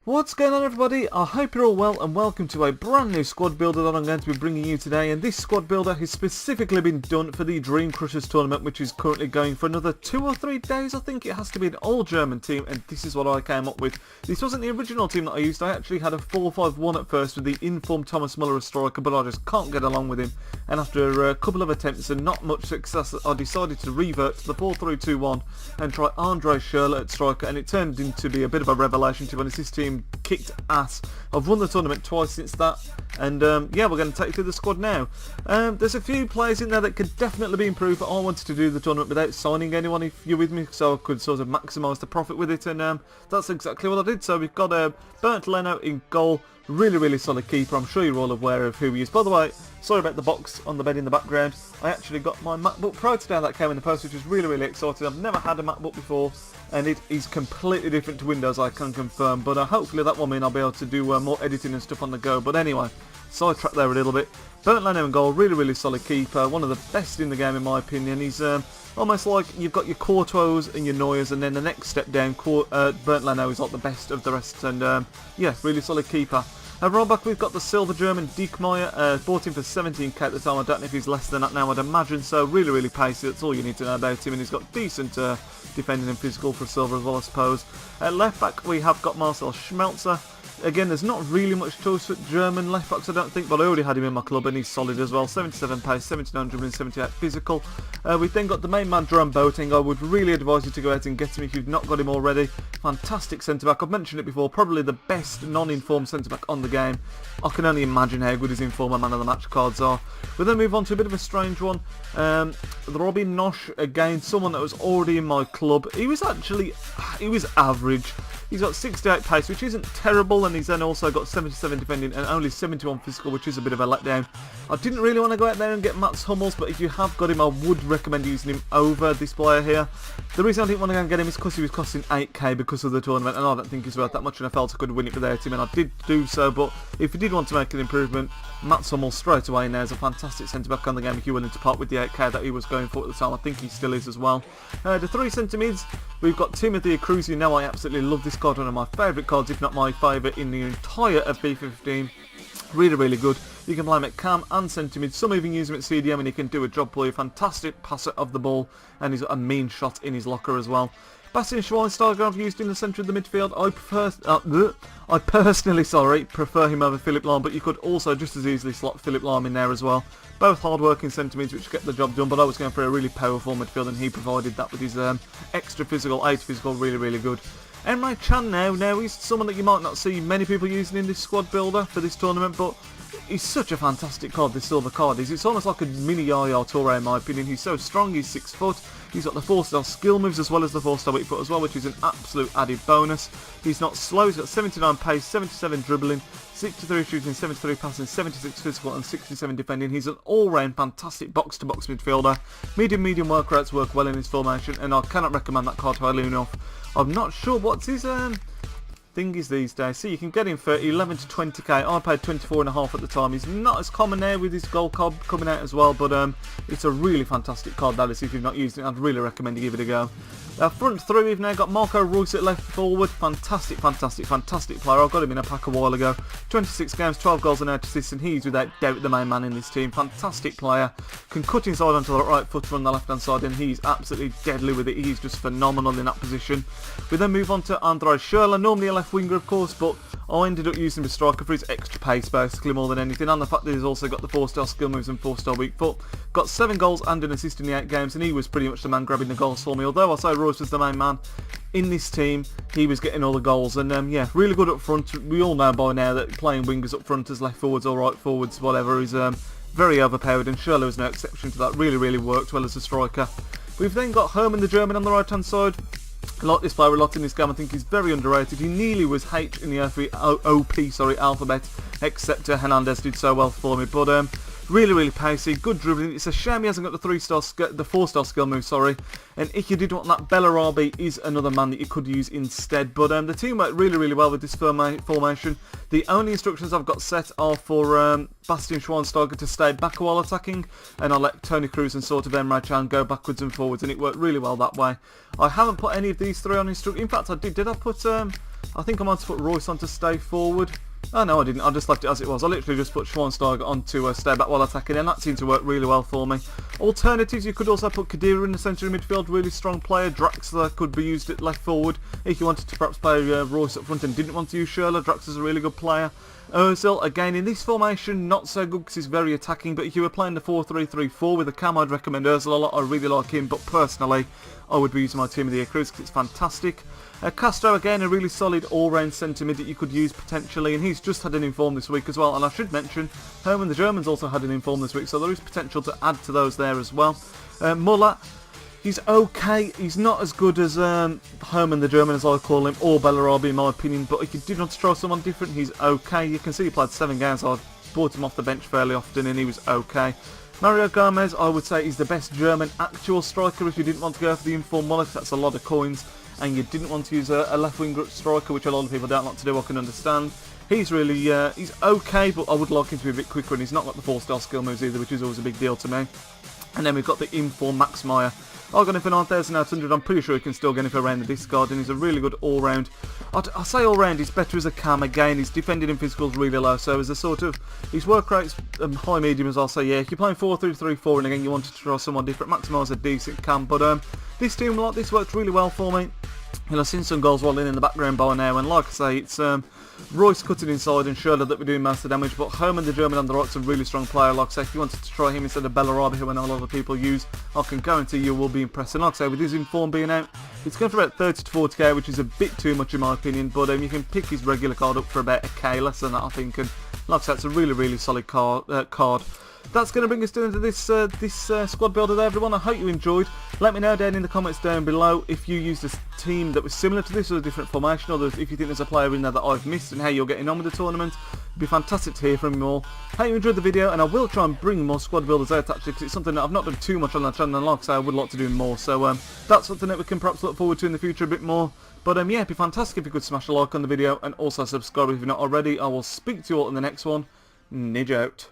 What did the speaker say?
What's going on, everybody? I hope you're all well and welcome to a brand new squad builder that I'm going to be bringing you today, and this squad builder has specifically been done for the Dreamcrushers tournament, which is currently going for another 2 or 3 days. I think it has to be an all-German team, and this is what I came up with. This wasn't the original team that I used. I actually had a 4-5-1 at first with the informed Thomas Muller as striker, but I just can't get along with him, and after a couple of attempts and not much success, I decided to revert to the 4-3-2-1 and try Andre Schürrle at striker, and it turned into be a bit of a revelation, to be honest. This team kicked ass. I've won the tournament twice since that, and yeah, we're going to take you through the squad now. There's a few players in there that could definitely be improved, but I wanted to do the tournament without signing anyone, if you're with me, so I could sort of maximise the profit with it, and that's exactly what I did. So we've got Bernd Leno in goal, really solid keeper. I'm sure you're all aware of who he is. By the way, sorry about the box on the bed in the background. I actually got my MacBook Pro today that came in the post, which is really exciting. I've never had a MacBook before, and it is completely different to Windows, I can confirm, but hopefully that will mean I'll be able to do more editing and stuff on the go. But anyway, sidetrack there a little bit. Bernd Leno in goal, really solid keeper, one of the best in the game in my opinion. He's almost like you've got your Courtois and your Neuers, and then the next step down, Bernd Leno is like the best of the rest, and yeah, really solid keeper. Right back, we've got the silver German Diekmeyer, bought him for 17k at the time. I don't know if he's less than that now, I'd imagine so. Really pacey, that's all you need to know about him, and he's got decent defending and physical for silver as well, I suppose. At left back, we have got Marcel Schmelzer. Again, there's not really much choice for German left backs, I don't think, but I already had him in my club and he's solid as well. 77 pace, 79 dribbling, 78 physical. We've then got the main man, Jerome Boateng. I would really advise you to go out and get him if you've not got him already. Fantastic centre-back. I've mentioned it before, probably the best non-informed centre-back on the game. I can only imagine how good his informed man of the match cards are. We'll then move on to a bit of a strange one. Robin Nosh, again, someone that was already in my club. He was average. He's got 68 pace, which isn't terrible, and he's then also got 77 defending and only 71 physical, which is a bit of a letdown. I didn't really want to go out there and get Mats Hummels, but if you have got him, I would recommend using him over this player here. The reason I didn't want to go and get him is because he was costing 8k because of the tournament, and I don't think he's worth that much, and I felt I could win it without him, and I did do so. But if you did want to make an improvement, Mats Hummels straight away in there is a fantastic centre-back on the game if you're willing to part with the 8k that he was going for at the time. I think he still is as well. The 3 centre-mids, we've got Timothy Akruz. Now I absolutely love this card, one of my favourite cards, if not my favourite in the entire of B15. Really good. You can play him at cam and centre mid. Some even use him at CDM, and he can do a job for you. Fantastic passer of the ball, and he's got a mean shot in his locker as well. Bastian Schweinsteiger I've used in the centre of the midfield. I personally prefer him over Philipp Lahm, but you could also just as easily slot Philipp Lahm in there as well. Both hard-working centre mids which get the job done, but I was going for a really powerful midfield, and he provided that with his extra physical, 8 physical, really good. Emre Can now he's someone that you might not see many people using in this squad builder for this tournament, but he's such a fantastic card, this silver card. It's almost like a mini Yaya Toure in my opinion. He's so strong, he's 6 foot, he's got the 4-star skill moves as well as the 4-star weak foot as well, which is an absolute added bonus. He's not slow, he's got 79 pace, 77 dribbling, 63 shooting, 73 passing, 76 physical and 67 defending. He's an all-round fantastic box-to-box midfielder. Medium work rates work well in his formation, and I cannot recommend that card highly enough. I'm not sure what's his thingies these days. See, you can get him for 11 to 20k. I paid 24.5 at the time. He's not as common now with his gold card coming out as well, but it's a really fantastic card that is. If you've not used it, I'd really recommend you give it a go. Front 3, we've now got Marco Reus at left forward. Fantastic player. I got him in a pack a while ago. 26 games, 12 goals and 8 assists, and he's without doubt the main man in this team. Fantastic player. Can cut inside onto the right foot from the left hand side, and he's absolutely deadly with it. He's just phenomenal in that position. We then move on to Andre Schürrle, normally a left winger of course, but I ended up using him as striker for his extra pace basically more than anything, and the fact that he's also got the 4-star skill moves and 4-star weak foot. Got 7 goals and an assist in the 8 games, and he was pretty much the man grabbing the goals for me. Although I say Royce was the main man in this team, he was getting all the goals, and yeah, really good up front. We all know by now that playing wingers up front as left forwards or right forwards, whatever, is very overpowered, and Schürrle was no exception to that. Really worked well as a striker. We've then got Herman the German on the right hand side. I like this player a lot in this game. I think he's very underrated. He nearly was H in the OP alphabet, except Hernandez did so well for me. But really pacey, good dribbling. It's a shame he hasn't got the 4-star skill move, sorry. And if you did want that, Bellarabi is another man that you could use instead. But the team worked really well with this formation. The only instructions I've got set are for Bastian Schweinsteiger to stay back while attacking, and I'll let Toni Kroos and sort of Emre Can go backwards and forwards, and it worked really well that way. I haven't put any of these 3 on instruction. In fact, I did. Did I put I think I might have put Royce on to stay forward. Oh no, I didn't. I just left it as it was. I literally just put Schweinsteiger on to stay back while attacking, and that seemed to work really well for me. Alternatives, you could also put Khedira in the centre of midfield, really strong player. Draxler could be used at left forward if you wanted to perhaps play Royce up front and didn't want to use Schürrle. Draxler's a really good player. Ozil, again, in this formation, not so good because he's very attacking, but if you were playing the 4-3-3-4 with a cam, I'd recommend Ozil a lot. I really like him, but personally, I would be using my Team of the Year Cruz because it's fantastic. Castro, again, a really solid all-round centre mid that you could use potentially, and he's just had an inform this week as well. And I should mention, Herman the German's also had an inform this week, so there is potential to add to those there as well. Muller, he's okay. He's not as good as Herman the German, as I call him, or Bellarabi in my opinion, but if you did want to try someone different, he's okay. You can see he played 7 games, so I brought him off the bench fairly often, and he was okay. Mario Gomez, I would say, is the best German actual striker if you didn't want to go for the inform Muller, because that's a lot of coins, and you didn't want to use a left-wing striker, which a lot of people don't like to do, I can understand. He's really, he's okay, but I would like him to be a bit quicker, and he's not got the 4-star skill moves either, which is always a big deal to me. And then we've got the inform Max Meyer. I got him for 9,800. I'm pretty sure he can still get him for around the discard, and he's a really good all-round. I say all-round, he's better as a cam. Again, his defending and physical's really low, so as a sort of, his work rate's high-medium, as I'll say. Yeah, if you're playing 4-3-3-4 and again you wanted to try someone different, Max Meyer's a decent cam, but this team like this worked really well for me. And I've seen some goals rolling in the background by now, and like I say, it's Royce cutting inside and Schürrle that we're doing most of the damage, but Herman the German on the right's a really strong player. Like I say, if you wanted to try him instead of Bellarabi, who I know a lot of people use, I can guarantee you will be impressed. And like I say, with his inform being out, it's going for about 30 to 40k, which is a bit too much in my opinion, but you can pick his regular card up for about a k, less than that I think, and like I say, it's a really, really solid card. That's going to bring us to the end of this squad builder there, everyone. I hope you enjoyed. Let me know down in the comments down below if you used a team that was similar to this or a different formation, or if you think there's a player in there that I've missed and how you're getting on with the tournament. It'd be fantastic to hear from you all. Hope you enjoyed the video, and I will try and bring more squad builders out actually, because it's something that I've not done too much on the channel, and like I say, I would like to do more. So that's something that we can perhaps look forward to in the future a bit more. But yeah, it'd be fantastic if you could smash a like on the video and also subscribe if you're not already. I will speak to you all in the next one. Nidge out.